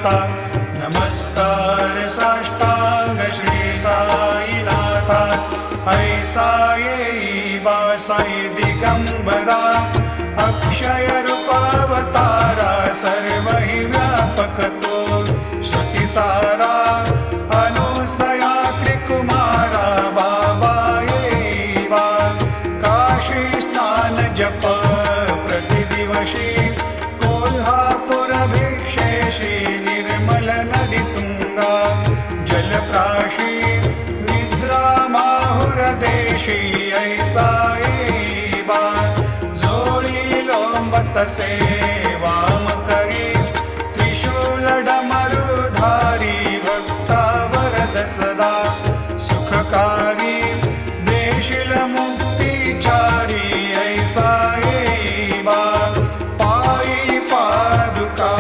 माता नमस्कार साष्टांग श्री साईनाथा ऐसा येई बा साई दिगंबरा अक्षय रूपावतारा सर्व हि व्यापक तो श्रुतिसारा अनुसया त्रिकुमारा बाबा येई बा काशी स्नान जप प्रतिदिवशी कोल्हापुर भिक्षेशी निर्मल नदी तुंगा जलप्राशी निद्रा माहुर देशी ऐसा येई बा जोडी लोंबतसे